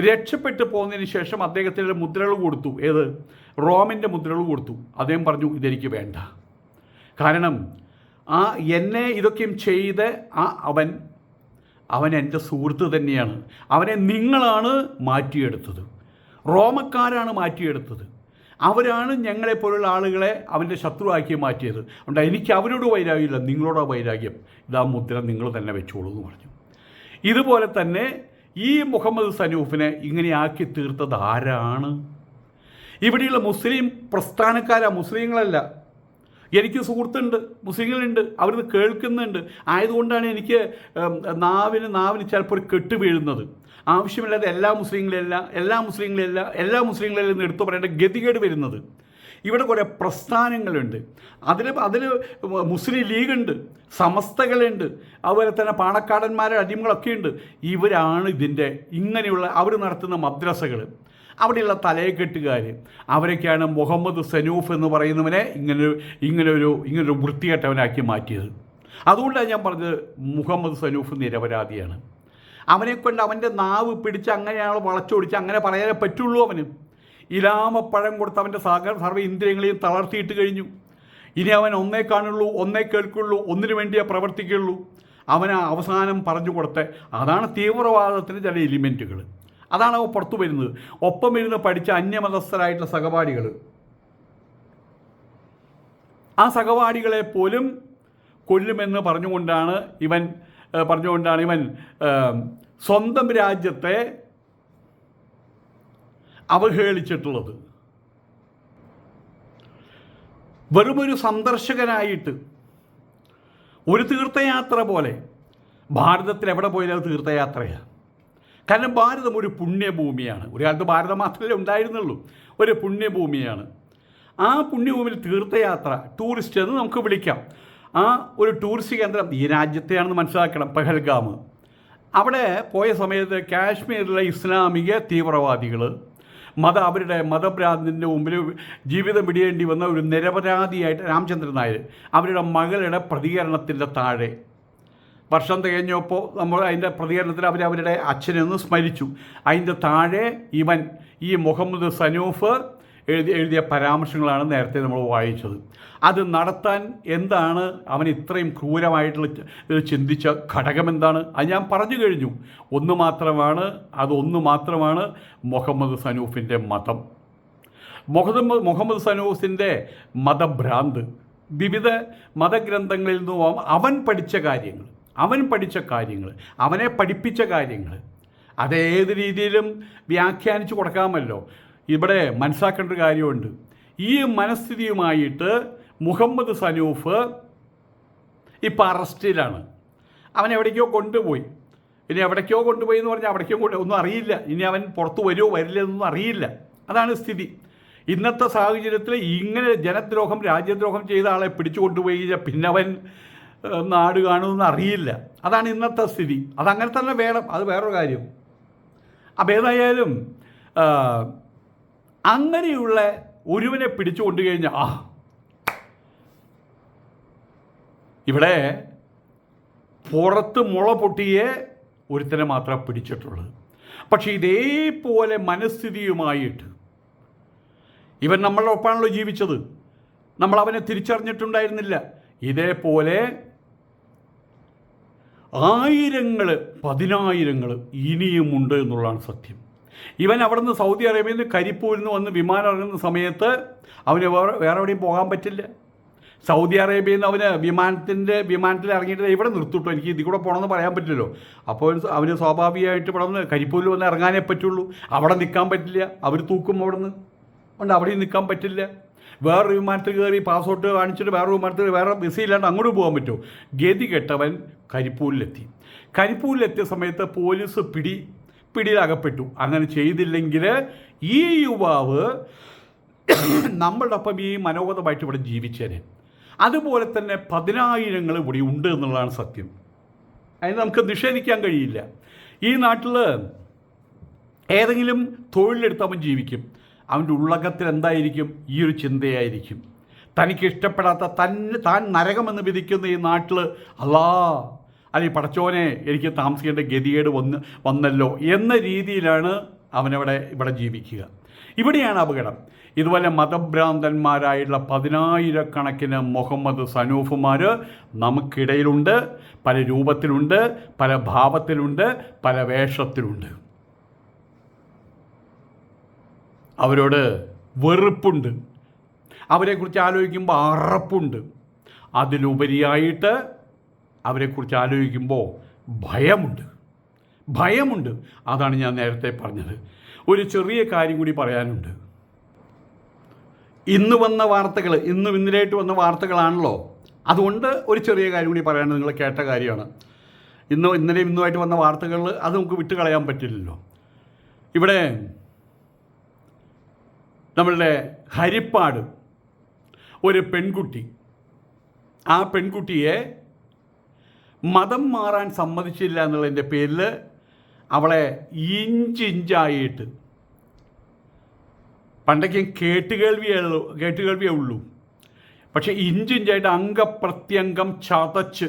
രക്ഷപ്പെട്ടു പോകുന്നതിന് ശേഷം അദ്ദേഹത്തിന് മുദ്രകൾ കൊടുത്തു. ഏത്? റോമിൻ്റെ മുദ്രകൾ കൊടുത്തു. അദ്ദേഹം പറഞ്ഞു, ഇതെനിക്ക് വേണ്ട. കാരണം എന്നെ ഇതൊക്കെയും ചെയ്ത് അവൻ എൻ്റെ സുഹൃത്ത് തന്നെയാണ്. അവനെ നിങ്ങളാണ് മാറ്റിയെടുത്തത്, റോമക്കാരാണ് മാറ്റിയെടുത്തത്. അവരാണ് ഞങ്ങളെപ്പോലുള്ള ആളുകളെ അവൻ്റെ ശത്രുവാക്കി മാറ്റിയത്. അതുകൊണ്ട് എനിക്ക് അവരോട് വൈരാഗ്യമില്ല, നിങ്ങളോടോ വൈരാഗ്യം. ഇതാ മുദ്ര നിങ്ങൾ തന്നെ വെച്ചോളൂ എന്ന് പറഞ്ഞു. ഇതുപോലെ തന്നെ ഈ മുഹമ്മദ് സനൂഫിനെ ഇങ്ങനെയാക്കി തീർത്തത് ആരാണ്? ഇവിടെയുള്ള മുസ്ലിം പ്രസ്ഥാനക്കാരാണ്, മുസ്ലിങ്ങളല്ല. എനിക്ക് സുഹൃത്തുണ്ട്, മുസ്ലിങ്ങളുണ്ട്, അവരിത് കേൾക്കുന്നുണ്ട്. ആയതുകൊണ്ടാണ് എനിക്ക് നാവിന് ചിലപ്പോൾ ഒരു കെട്ട് വീഴുന്നത്. ആവശ്യമില്ലാതെ എല്ലാ മുസ്ലിങ്ങളെല്ലാം എടുത്തു പറയേണ്ട ഗതികേട് വരുന്നത്. ഇവിടെ കുറേ പ്രസ്ഥാനങ്ങളുണ്ട്. അതിൽ മുസ്ലിം ലീഗുണ്ട്, സമസ്തകളുണ്ട്, അതുപോലെ തന്നെ പാണക്കാടന്മാരുടെ അടിമകളൊക്കെ ഉണ്ട്. ഇവരാണ് ഇതിൻ്റെ ഇങ്ങനെയുള്ള അവർ നടത്തുന്ന മദ്രസകൾ, അവിടെയുള്ള തലയെക്കെട്ടുകാർ, അവരൊക്കെയാണ് മുഹമ്മദ് സനൂഫ് എന്ന് പറയുന്നവനെ ഇങ്ങനൊരു വൃത്തികെട്ടവനാക്കി മാറ്റിയത്. അതുകൊണ്ടാണ് ഞാൻ പറഞ്ഞത് മുഹമ്മദ് സനൂഫ് നിരപരാധിയാണ്. അവനെക്കൊണ്ട് അവൻ്റെ നാവ് പിടിച്ച് അങ്ങനെയാണ് വളച്ചൊടിച്ച് അങ്ങനെ പറയാനേ പറ്റുള്ളൂ. അവന് ഇലാമപ്പഴം കൊടുത്ത് അവൻ്റെ സർവ്വ ഇന്ദ്രിയങ്ങളെയും തളർത്തിയിട്ട് കഴിഞ്ഞു. ഇനി അവൻ ഒന്നേ കാണുള്ളൂ, ഒന്നേ കേൾക്കുള്ളൂ, ഒന്നിനു വേണ്ടിയേ പ്രവർത്തിക്കുള്ളൂ. അവന് അവസാനം പറഞ്ഞു കൊടുത്ത അതാണ് തീവ്രവാദത്തിന് ചില എലിമെൻറ്റുകൾ. അതാണ് അവ പുറത്തു വരുന്നത്. ഒപ്പം ഇരുന്ന് പഠിച്ച അന്യമതസ്ഥരായിട്ടുള്ള സഹപാഠികൾ, ആ സഹപാഠികളെ പോലും കൊല്ലുമെന്ന് പറഞ്ഞുകൊണ്ടാണ് ഇവൻ സ്വന്തം രാജ്യത്തെ അവഹേളിച്ചിട്ടുള്ളത്. വെറുമൊരു സന്ദർശകനായിട്ട് ഒരു തീർത്ഥയാത്ര പോലെ ഭാരതത്തിൽ എവിടെ പോയാലും തീർത്ഥയാത്രയാണ്. കാരണം ഭാരതം ഒരു പുണ്യഭൂമിയാണ്. ഒരു കാലത്ത് ഭാരതം മാത്രമേ ഉണ്ടായിരുന്നുള്ളൂ, ഒരു പുണ്യഭൂമിയാണ്. ആ പുണ്യഭൂമിയിൽ തീർത്ഥയാത്ര, ടൂറിസ്റ്റ് എന്ന് നമുക്ക് വിളിക്കാം. ആ ഒരു ടൂറിസ്റ്റ് കേന്ദ്രം ഈ രാജ്യത്തെയാണെന്ന് മനസ്സിലാക്കണം. പഹൽഗാം, അവിടെ പോയ സമയത്ത് കാശ്മീരിലെ ഇസ്ലാമിക തീവ്രവാദികൾ അവരുടെ മതഭ്രാന്തിൻ്റെ മുമ്പിൽ ജീവിതം വിടിയേണ്ടി വന്ന ഒരു നിരപരാധിയായിട്ട് രാമചന്ദ്രൻ നായർ അവരുടെ മകളുടെ പ്രതികരണത്തിൻ്റെ താഴെ വർഷം തികഞ്ഞപ്പോൾ നമ്മൾ അതിൻ്റെ പ്രതികരണത്തിൽ അവരുടെ അച്ഛനെ ഒന്ന് സ്മരിച്ചു. അതിൻ്റെ താഴെ ഈ മുഹമ്മദ് സനൂഫ് എഴുതിയ പരാമർശങ്ങളാണ് നേരത്തെ നമ്മൾ വായിച്ചത്. അത് നടത്താൻ എന്താണ് അവൻ ഇത്രയും ക്രൂരമായിട്ടുള്ള ചിന്തിച്ച ഘടകം എന്താണ്? അത് ഞാൻ പറഞ്ഞു കഴിഞ്ഞു. ഒന്ന് മാത്രമാണ് മുഹമ്മദ് സനൂഫിൻ്റെ മതം. മുഹമ്മദ് സനൂഫിൻ്റെ മതഭ്രാന്ത് വിവിധ മതഗ്രന്ഥങ്ങളിൽ നിന്നും അവൻ പഠിച്ച കാര്യങ്ങൾ അവനെ പഠിപ്പിച്ച കാര്യങ്ങൾ അതേത് രീതിയിലും വ്യാഖ്യാനിച്ച് കൊടുക്കാമല്ലോ. ഇവിടെ മനസ്സിലാക്കേണ്ട ഒരു കാര്യമുണ്ട്. ഈ മനസ്ഥിതിയുമായിട്ട് മുഹമ്മദ് സനൂഫ് ഇപ്പോൾ അറസ്റ്റിലാണ്. അവൻ എവിടേക്കോ കൊണ്ടുപോയി. ഇനി എവിടേക്കോ കൊണ്ടുപോയി എന്ന് പറഞ്ഞാൽ അവിടേക്കോ ഒന്നും അറിയില്ല. ഇനി അവൻ പുറത്ത് വരുമോ വരില്ല എന്നൊന്നും അറിയില്ല. അതാണ് സ്ഥിതി. ഇന്നത്തെ സാഹചര്യത്തിൽ ഇങ്ങനെ ജനദ്രോഹം രാജ്യദ്രോഹം ചെയ്ത ആളെ പിടിച്ചു കൊണ്ടുപോയി പിന്നെ അവൻ നാട് കാണുമെന്ന് അറിയില്ല. അതാണ് ഇന്നത്തെ സ്ഥിതി. അതങ്ങനെ തന്നെ വേണം. അത് വേറൊരു കാര്യം. അപ്പോൾ ഏതായാലും അങ്ങനെയുള്ള ഒരുവനെ പിടിച്ചു കൊണ്ടു കഴിഞ്ഞാൽ ഇവിടെ പുറത്ത് മുള പൊട്ടിയ ഒരുത്തനെ മാത്രമേ പിടിച്ചിട്ടുള്ളൂ. പക്ഷേ ഇതേപോലെ മനസ്ഥിതിയുമായിട്ട് ഇവൻ നമ്മളുടെ ഒപ്പാണല്ലോ ജീവിച്ചത്. നമ്മൾ അവനെ തിരിച്ചറിഞ്ഞിട്ടുണ്ടായിരുന്നില്ല. ഇതേപോലെ ആയിരങ്ങൾ പതിനായിരങ്ങൾ ഇനിയുമുണ്ട് എന്നുള്ളതാണ് സത്യം. ഇവൻ അവിടെ നിന്ന് സൗദി അറേബ്യയിൽ നിന്ന് കരിപ്പൂരിൽ നിന്ന് വന്ന് വിമാനം ഇറങ്ങുന്ന സമയത്ത് അവന് വേറെ എവിടെയും പോകാൻ പറ്റില്ല. സൗദി അറേബ്യയിൽ നിന്ന് വിമാനത്തിൽ ഇറങ്ങിയിട്ട് ഇവിടെ നിർത്തിട്ടോ, എനിക്ക് ഇതിൽ കൂടെ പോകണമെന്ന് പറയാൻ പറ്റില്ലല്ലോ. അപ്പോൾ അവന് സ്വാഭാവികമായിട്ട് ഇവിടെ നിന്ന് കരിപ്പൂരിൽ വന്ന് ഇറങ്ങാനേ പറ്റുള്ളൂ. അവിടെ നിൽക്കാൻ പറ്റില്ല, അവർ തൂക്കും അവിടെ നിന്ന്. അതുകൊണ്ട് അവിടെയും നിൽക്കാൻ പറ്റില്ല. വേറൊരു വിമാനത്തിൽ കയറി പാസ്പോർട്ട് കാണിച്ചിട്ട് വേറൊരു വിമാനത്തിൽ വേറെ വിസയില്ലാണ്ട് അങ്ങോട്ട് പോകാൻ പറ്റുമോ? ഗതി കെട്ടവൻ കരിപ്പൂരിലെത്തിയ സമയത്ത് പോലീസ് പിടിയിലകപ്പെട്ടു. അങ്ങനെ ചെയ്തില്ലെങ്കിൽ ഈ യുവാവ് നമ്മളുടെ ഒപ്പം ഈ മനോഗതമായിട്ട് ഇവിടെ ജീവിച്ചേനെ. അതുപോലെ തന്നെ 10,000 ഇവിടെ ഉണ്ട് എന്നുള്ളതാണ് സത്യം. അതിന് നമുക്ക് നിഷേധിക്കാൻ കഴിയില്ല. ഈ നാട്ടിൽ ഏതെങ്കിലും തൊഴിലെടുത്ത് അവൻ ജീവിക്കും. അവൻ്റെ ഉള്ളകത്തിൽ എന്തായിരിക്കും? ഈ ഒരു ചിന്തയായിരിക്കും. തനിക്ക് ഇഷ്ടപ്പെടാത്ത താൻ നരകമെന്ന് വിധിക്കുന്ന ഈ നാട്ടിൽ അല്ലെങ്കിൽ പടച്ചോനെ എനിക്ക് താമസിക്കേണ്ട ഗതികേട് വന്നല്ലോ എന്ന രീതിയിലാണ് ഇവിടെ ജീവിക്കുക. ഇവിടെയാണ് അപകടം. ഇതുപോലെ മതഭ്രാന്തന്മാരായുള്ള 10,000 മുഹമ്മദ് സനൂഫുമാർ നമുക്കിടയിലുണ്ട്. പല രൂപത്തിലുണ്ട്, പല ഭാവത്തിലുണ്ട്, പല വേഷത്തിലുണ്ട്. അവരോട് വെറുപ്പുണ്ട്, അവരെക്കുറിച്ച് ആലോചിക്കുമ്പോൾ അറപ്പുണ്ട്. അതിലുപരിയായിട്ട് അവരെക്കുറിച്ച് ആലോചിക്കുമ്പോൾ ഭയമുണ്ട്. അതാണ് ഞാൻ നേരത്തെ പറഞ്ഞത്. ഒരു ചെറിയ കാര്യം കൂടി പറയാനുണ്ട്. ഇന്നലെയായിട്ട് വന്ന വാർത്തകളാണല്ലോ. അതുകൊണ്ട് ഒരു ചെറിയ കാര്യം കൂടി പറയാനുണ്ട്. നിങ്ങൾ കേട്ട കാര്യമാണ്. ഇന്നുമായിട്ട് വന്ന വാർത്തകൾ അത് നമുക്ക് വിട്ടുകളയാൻ പറ്റില്ലല്ലോ. ഇവിടെ നമ്മളുടെ ഹരിപ്പാട് ഒരു പെൺകുട്ടി, ആ പെൺകുട്ടിയെ മതം മാറാൻ സമ്മതിച്ചില്ല എന്നുള്ളതിൻ്റെ പേരിൽ അവളെ ഇഞ്ചിഞ്ചായിട്ട്, പണ്ടൊക്കെ കേട്ടുകേൾവിയേ ഉള്ളൂ, പക്ഷെ ഇഞ്ചിഞ്ചായിട്ട് അംഗപ്രത്യംഗം ചതച്ച്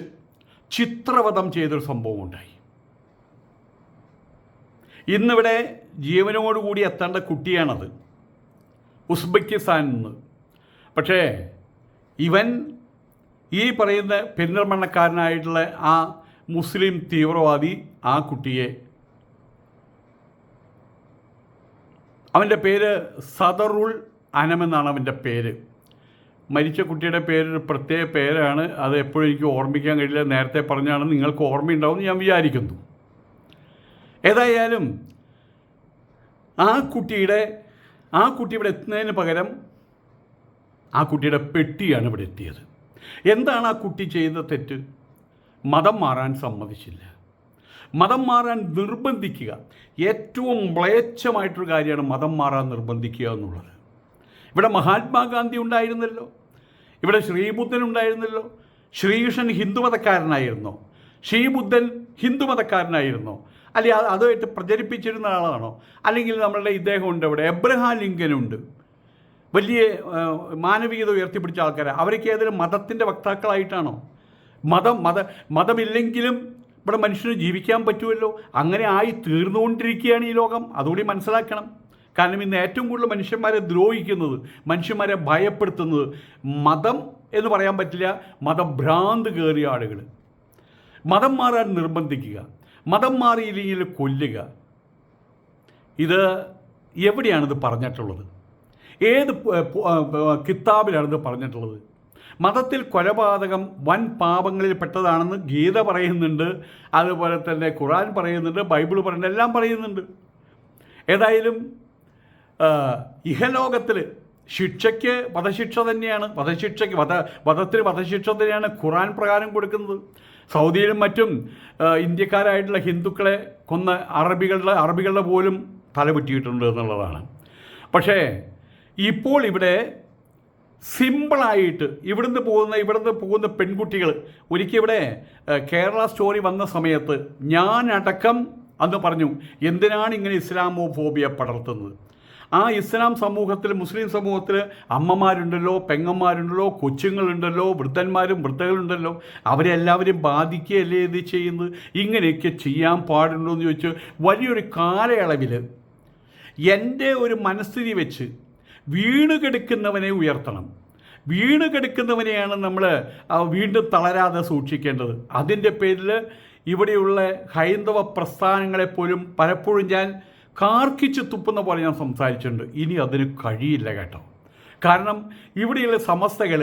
ചിത്രവധം ചെയ്തൊരു സംഭവം ഉണ്ടായി. ഇന്നിവിടെ ജീവനോടുകൂടി എത്തേണ്ട കുട്ടിയാണത്, ഉസ്ബെക്കിസ്ഥാനിൽ നിന്ന്. പക്ഷേ ഇവൻ ഈ പറയുന്ന പെരിന്തൽമണ്ണക്കാരനായിട്ടുള്ള ആ മുസ്ലിം തീവ്രവാദി ആ കുട്ടിയെ, അവൻ്റെ പേര് സദറുൽ അനമെന്നാണ് അവൻ്റെ പേര്. മരിച്ച കുട്ടിയുടെ പേരൊരു പ്രത്യേക പേരാണ്. അത് എപ്പോഴും എനിക്ക് ഓർമ്മിക്കാൻ കഴിയില്ല. നേരത്തെ പറഞ്ഞാണ്, നിങ്ങൾക്ക് ഓർമ്മയുണ്ടാവുമെന്ന് ഞാൻ വിചാരിക്കുന്നു. ഏതായാലും ആ കുട്ടി ഇവിടെ എത്തുന്നതിന് പകരം ആ കുട്ടിയുടെ പെട്ടിയാണ് ഇവിടെ എത്തിയത്. എന്താണ് ആ കുട്ടി ചെയ്ത തെറ്റ്? മതം മാറാൻ സമ്മതിച്ചില്ല. മതം മാറാൻ നിർബന്ധിക്കുക ഏറ്റവും മ്ലേച്ഛമായിട്ടൊരു കാര്യമാണ്. മതം മാറാൻ നിർബന്ധിക്കുക എന്നുള്ളത്. ഇവിടെ മഹാത്മാഗാന്ധി ഉണ്ടായിരുന്നല്ലോ, ഇവിടെ ശ്രീബുദ്ധൻ ഉണ്ടായിരുന്നല്ലോ. ശ്രീകൃഷ്ണൻ ഹിന്ദുമതക്കാരനായിരുന്നോ? ശ്രീബുദ്ധൻ ഹിന്ദു മതക്കാരനായിരുന്നോ? അല്ലെങ്കിൽ അതുമായിട്ട് പ്രചരിപ്പിച്ചിരുന്ന ആളാണോ? അല്ലെങ്കിൽ നമ്മളുടെ ഇദ്ദേഹം ഉണ്ട്, ഇവിടെ എബ്രഹാം ലിങ്കനുണ്ട്, വലിയ മാനവികത ഉയർത്തിപ്പിടിച്ച ആൾക്കാരാണ്. അവരൊക്കെ ഏതെങ്കിലും മതത്തിൻ്റെ വക്താക്കളായിട്ടാണോ? മതമില്ലെങ്കിലും ഇവിടെ മനുഷ്യന് ജീവിക്കാൻ പറ്റുമല്ലോ. അങ്ങനെ ആയി തീർന്നുകൊണ്ടിരിക്കുകയാണ് ഈ ലോകം. അതുകൂടി മനസ്സിലാക്കണം. കാരണം ഇന്ന് ഏറ്റവും കൂടുതൽ മനുഷ്യന്മാരെ ദ്രോഹിക്കുന്നത്, മനുഷ്യന്മാരെ ഭയപ്പെടുത്തുന്നത് മതം എന്ന് പറയാൻ പറ്റില്ല, മതഭ്രാന്ത് കയറിയ ആളുകൾ. മതം മാറാൻ നിർബന്ധിക്കുക, മതം മാറിയില്ലെങ്കിൽ കൊല്ലുക. ഇത് എവിടെയാണിത് പറഞ്ഞിട്ടുള്ളത്? ഏത് കിതാബിലാണിത് പറഞ്ഞിട്ടുള്ളത്? മതത്തിൽ കൊലപാതകം വൻ പാപങ്ങളിൽ പെട്ടതാണെന്ന് ഗീത പറയുന്നുണ്ട്, അതുപോലെ തന്നെ ഖുർആൻ പറയുന്നുണ്ട്, ബൈബിൾ പറയുന്നുണ്ട്, എല്ലാം പറയുന്നുണ്ട്. ഏതായാലും ഇഹലോകത്തിൽ ശിക്ഷയ്ക്ക് വധശിക്ഷ തന്നെയാണ്, വധത്തിന് വധശിക്ഷ തന്നെയാണ് ഖുർആൻ പ്രകാരം കൊടുക്കുന്നത്. സൗദിയിലും മറ്റും ഇന്ത്യക്കാരായിട്ടുള്ള ഹിന്ദുക്കളെ കൊന്ന അറബികളുടെ പോലും തല വെട്ടിയിട്ടുണ്ട് എന്നുള്ളതാണ്. പക്ഷേ ഇപ്പോൾ ഇവിടെ സിമ്പിളായിട്ട് ഇവിടുന്ന് പോകുന്ന പെൺകുട്ടികൾ, ഒരിക്കൽ ഇവിടെ കേരള സ്റ്റോറി വന്ന സമയത്ത് ഞാനടക്കം അന്ന് പറഞ്ഞു, എന്തിനാണ് ഇങ്ങനെ ഇസ്ലാമോഫോബിയ പടർത്തുന്നത്? ആ ഇസ്ലാം സമൂഹത്തിൽ, മുസ്ലിം സമൂഹത്തിൽ അമ്മമാരുണ്ടല്ലോ, പെങ്ങന്മാരുണ്ടല്ലോ, കൊച്ചുങ്ങളുണ്ടല്ലോ, വൃദ്ധന്മാരും വൃദ്ധകളുണ്ടല്ലോ, അവരെല്ലാവരും ബാധിക്കുകയല്ലേ ഇത് ചെയ്യുന്നത്? ഇങ്ങനെയൊക്കെ ചെയ്യാൻ പാടുണ്ടോ എന്ന് ചോദിച്ച് വലിയൊരു കാലയളവിൽ എൻ്റെ ഒരു മനസ്ഥിതി വെച്ച് വീണ് കിടക്കുന്നവനെ ഉയർത്തണം. വീണ് കിടക്കുന്നവനെയാണ് നമ്മൾ വീണ്ടും തളരാതെ സൂക്ഷിക്കേണ്ടത്. അതിൻ്റെ പേരിൽ ഇവിടെയുള്ള ഹൈന്ദവ പ്രസ്ഥാനങ്ങളെപ്പോലും പലപ്പോഴും ഞാൻ കാർക്കിച്ച് തുപ്പുന്ന പോലെ ഞാൻ സംസാരിച്ചിട്ടുണ്ട്. ഇനി അതിന് കഴിയില്ല കേട്ടോ. കാരണം ഇവിടെയുള്ള സമസ്തകൾ,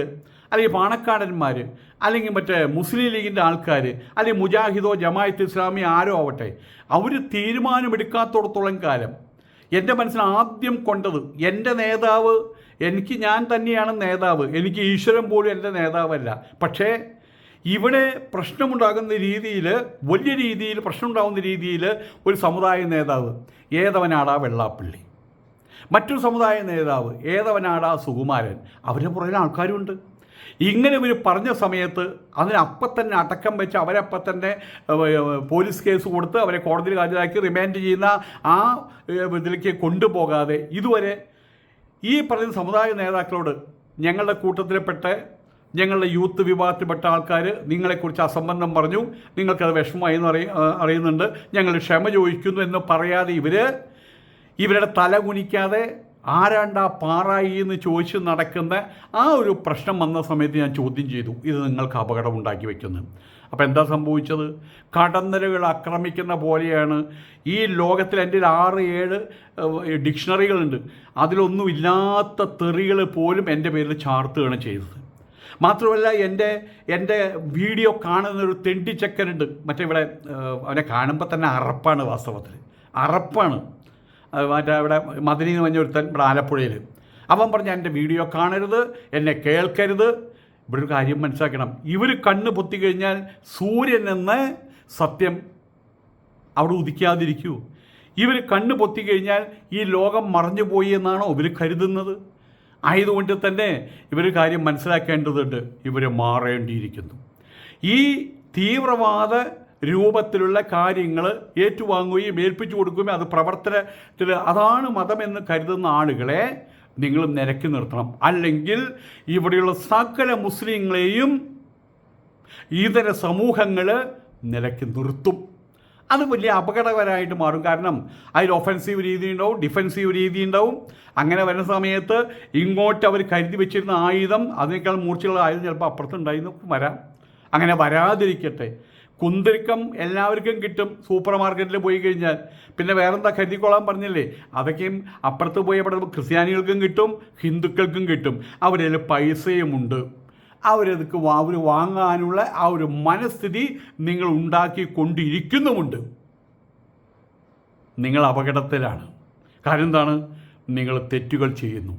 അല്ലെങ്കിൽ പാണക്കാടന്മാർ, അല്ലെങ്കിൽ മറ്റേ മുസ്ലിം ലീഗിൻ്റെ ആൾക്കാർ, അല്ലെങ്കിൽ മുജാഹിദോ ജമാഅത്ത് ഇസ്ലാമി ആരോ ആവട്ടെ, അവർ തീരുമാനമെടുക്കാത്തോടത്തോളം കാലം എൻ്റെ മനസ്സിൽ ആദ്യം കൊണ്ടത് എൻ്റെ നേതാവ്, ഞാൻ തന്നെയാണ് നേതാവ്, എനിക്ക് ഈശ്വരൻ പോലും എൻ്റെ നേതാവല്ല. പക്ഷേ ഇവിടെ പ്രശ്നമുണ്ടാകുന്ന രീതിയിൽ, വലിയ രീതിയിൽ പ്രശ്നമുണ്ടാകുന്ന രീതിയിൽ ഒരു സമുദായ നേതാവ്, ഏതവനാടാ വെള്ളാപ്പള്ളി, മറ്റൊരു സമുദായ നേതാവ്, ഏതവനാടാ സുകുമാരൻ, അവരുടെ പുറകിൽ ആൾക്കാരുണ്ട്. ഇങ്ങനെ ഇവർ പറഞ്ഞ സമയത്ത് അതിനപ്പം തന്നെ അടക്കം വെച്ച് അവരപ്പം തന്നെ പോലീസ് കേസ് കൊടുത്ത് അവരെ കോടതിയിൽ ഹാജരാക്കി റിമാൻഡ് ചെയ്യുന്ന ആ ഇതിലേക്ക് കൊണ്ടുപോകാതെ ഇതുവരെ ഈ പറയുന്ന സമുദായ നേതാക്കളോട് ഞങ്ങളുടെ കൂട്ടത്തിൽപ്പെട്ട, ഞങ്ങളുടെ യൂത്ത് വിഭാഗത്തിൽപ്പെട്ട ആൾക്കാർ നിങ്ങളെക്കുറിച്ച് അസംബന്ധം പറഞ്ഞു, നിങ്ങൾക്കത് വിഷമമായി എന്ന് അറിയുന്നുണ്ട്, ഞങ്ങൾ ക്ഷമ ചോദിക്കുന്നു എന്ന് പറയാതെ ഇവരുടെ തല കുനിക്കാതെ ആരാണ്ടാ പാറായി എന്ന് ചോദിച്ച് നടക്കുന്ന ആ ഒരു പ്രശ്നം വന്ന സമയത്ത് ഞാൻ ചോദ്യം ചെയ്തു, ഇത് നിങ്ങൾക്ക് അപകടമുണ്ടാക്കി വയ്ക്കുന്നത്. അപ്പോൾ എന്താ സംഭവിച്ചത്? കടന്നലുകൾ ആക്രമിക്കുന്ന പോലെയാണ് ഈ ലോകത്തിൽ എൻ്റെ 6-7 ഡിക്ഷണറികളുണ്ട്, അതിലൊന്നും ഇല്ലാത്ത തെറികൾ പോലും എൻ്റെ പേരിൽ ചാർത്തുകയാണ് ചെയ്തത്. മാത്രമല്ല എൻ്റെ വീഡിയോ കാണുന്നൊരു തെണ്ടിച്ചക്കനുണ്ട്, മറ്റേ ഇവിടെ അവനെ കാണുമ്പോൾ തന്നെ അറപ്പാണ്, വാസ്തവത്തിൽ അറപ്പാണ്. മറ്റേ ഇവിടെ മദനി എന്ന് പറഞ്ഞ ഒരുത്തൻ ഇവിടെ ആലപ്പുഴയിൽ, അവൻ പറഞ്ഞ എൻ്റെ വീഡിയോ കാണരുത്, എന്നെ കേൾക്കരുത്. ഇവിടെ ഒരു കാര്യം മനസ്സിലാക്കണം, ഇവർ കണ്ണ് പൊത്തിക്കഴിഞ്ഞാൽ സൂര്യൻ എന്ന സത്യം അവിടെ ഉദിക്കാതിരിക്കൂ. ഇവർ കണ്ണ് പൊത്തിക്കഴിഞ്ഞാൽ ഈ ലോകം മറഞ്ഞുപോയി എന്നാണോ ഇവർ കരുതുന്നത്? ആയതുകൊണ്ട് തന്നെ ഇവർ കാര്യം മനസ്സിലാക്കേണ്ടതുണ്ട്, ഇവർ മാറേണ്ടിയിരിക്കുന്നു. ഈ തീവ്രവാദ രൂപത്തിലുള്ള കാര്യങ്ങൾ ഏറ്റുവാങ്ങുകയും ഏൽപ്പിച്ചു കൊടുക്കുകയും അത് പ്രവർത്തനത്തിൽ അതാണ് മതമെന്ന് കരുതുന്ന ആളുകളെ നിങ്ങൾ നിരക്കി നിർത്തണം. അല്ലെങ്കിൽ ഇവിടെയുള്ള സകല മുസ്ലിങ്ങളെയും ഇതര സമൂഹങ്ങൾ നിലയ്ക്ക് നിർത്തും. അത് വലിയ അപകടകരമായിട്ട് മാറും. കാരണം അതിൽ ഒഫൻസീവ് രീതി ഉണ്ടാവും, ഡിഫെൻസീവ് രീതി ഉണ്ടാവും. അങ്ങനെ വരുന്ന സമയത്ത് ഇങ്ങോട്ട് അവർ കരുതി വെച്ചിരുന്ന ആയുധം, അതിനേക്കാൾ മൂർച്ചയുള്ള ആയുധം ചിലപ്പോൾ അപ്പുറത്തുണ്ടായിരുന്നു വരാം. അങ്ങനെ വരാതിരിക്കട്ടെ. കുന്തിരിക്കം എല്ലാവർക്കും കിട്ടും സൂപ്പർ മാർക്കറ്റിൽ പോയി കഴിഞ്ഞാൽ. പിന്നെ വേറെന്താ കരുതിക്കൊള്ളാൻ പറഞ്ഞില്ലേ, അതൊക്കെയും അപ്പുറത്ത് പോയി അവിടെ ക്രിസ്ത്യാനികൾക്കും കിട്ടും, ഹിന്ദുക്കൾക്കും കിട്ടും. അവരിൽ പൈസയുമുണ്ട്. അവർ വാങ്ങാനുള്ള ആ ഒരു മനസ്ഥിതി നിങ്ങൾ ഉണ്ടാക്കിക്കൊണ്ടിരിക്കുന്നുമുണ്ട്. നിങ്ങൾ അപകടത്തിലാണ്. കാരണം എന്താണ്? നിങ്ങൾ തെറ്റുകൾ ചെയ്യുന്നു.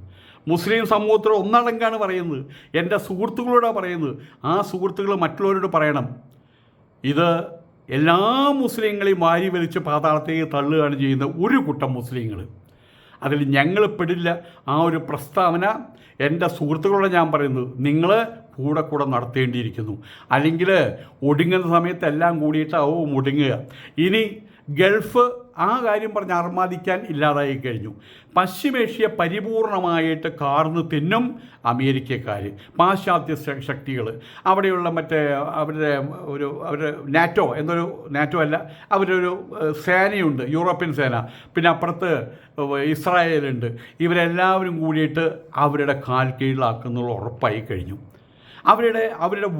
മുസ്ലിം സമൂഹത്തിൽ ഒന്നടങ്കാണ് പറയുന്നത്, എൻ്റെ സുഹൃത്തുക്കളോടാണ് പറയുന്നത്. ആ സുഹൃത്തുക്കൾ മറ്റുള്ളവരോട് പറയണം, ഇത് എല്ലാ മുസ്ലിങ്ങളെയും വാരി വലിച്ച് പാതാളത്തേക്ക് തള്ളുകയാണ് ചെയ്യുന്ന ഒരു കൂട്ടം മുസ്ലിങ്ങൾ. അതിൽ ഞങ്ങൾ പെടില്ല. ആ ഒരു പ്രസ്താവന എൻ്റെ സുഹൃത്തുക്കളോട് ഞാൻ പറയുന്നത് നിങ്ങൾ കൂടെ നടത്തേണ്ടിയിരിക്കുന്നു. അല്ലെങ്കിൽ ഒടുങ്ങുന്ന സമയത്ത് എല്ലാം കൂടിയിട്ടാവും ഒടുങ്ങുക. ഇനി ഗൾഫ് ആ കാര്യം പറഞ്ഞ് അർമാദിക്കാൻ ഇല്ലാതായി കഴിഞ്ഞു. പശ്ചിമേഷ്യ പരിപൂർണമായിട്ട് കാർന്ന് തിന്നും അമേരിക്കക്കാർ, പാശ്ചാത്യ ശക്തികൾ. അവിടെയുള്ള അവരുടെ നാറ്റോ അല്ല, അവരൊരു സേനയുണ്ട്, യൂറോപ്യൻ സേന. പിന്നെ അപ്പുറത്ത് ഇസ്രായേലുണ്ട്. ഇവരെല്ലാവരും കൂടിയിട്ട് അവരുടെ കാൽ കീഴിലാക്കുന്നത് ഉറപ്പായി കഴിഞ്ഞു. അവരുടെ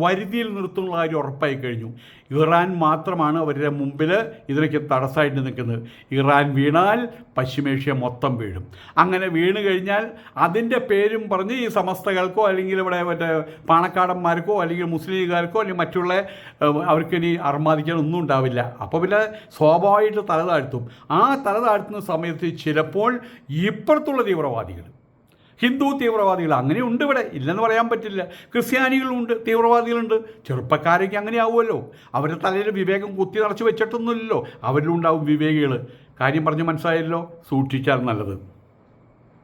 വരുതിയിൽ നിർത്തുന്ന കാര്യം ഉറപ്പായി കഴിഞ്ഞു. ഇറാൻ മാത്രമാണ് അവരുടെ മുമ്പിൽ ഇതിനൊക്കെ തടസ്സമായിട്ട് നിൽക്കുന്നത്. ഇറാൻ വീണാൽ പശ്ചിമേഷ്യ മൊത്തം വീഴും. അങ്ങനെ വീണ് കഴിഞ്ഞാൽ അതിൻ്റെ പേരും പറഞ്ഞ് ഈ സമസ്തകൾക്കോ അല്ലെങ്കിൽ ഇവിടെ പാണക്കാടന്മാർക്കോ അല്ലെങ്കിൽ മുസ്ലിം ലീഗുകാർക്കോ അല്ലെങ്കിൽ മറ്റുള്ള അവർക്കിനി അർമാദിക്കാൻ ഒന്നും ഉണ്ടാവില്ല. അപ്പോൾ പിന്നെ സ്വാഭാവികമായിട്ട് തല താഴ്ത്തും. ആ തല താഴ്ത്തുന്ന സമയത്ത് ചിലപ്പോൾ ഇപ്പുറത്തുള്ള തീവ്രവാദികൾ, ഹിന്ദു തീവ്രവാദികൾ, അങ്ങനെയുണ്ട് ഇവിടെ, ഇല്ലെന്ന് പറയാൻ പറ്റില്ല. ക്രിസ്ത്യാനികളുണ്ട്, തീവ്രവാദികളുണ്ട്. ചെറുപ്പക്കാരൊക്കെ അങ്ങനെ ആവുമല്ലോ. അവരുടെ തലയിൽ വിവേകം കുത്തി നിറച്ച് വെച്ചിട്ടൊന്നുമില്ലല്ലോ. അവരിലുണ്ടാവും വിവേകികൾ. കാര്യം പറഞ്ഞ് മനസ്സിലായല്ലോ. സൂക്ഷിച്ചാൽ നല്ലത്.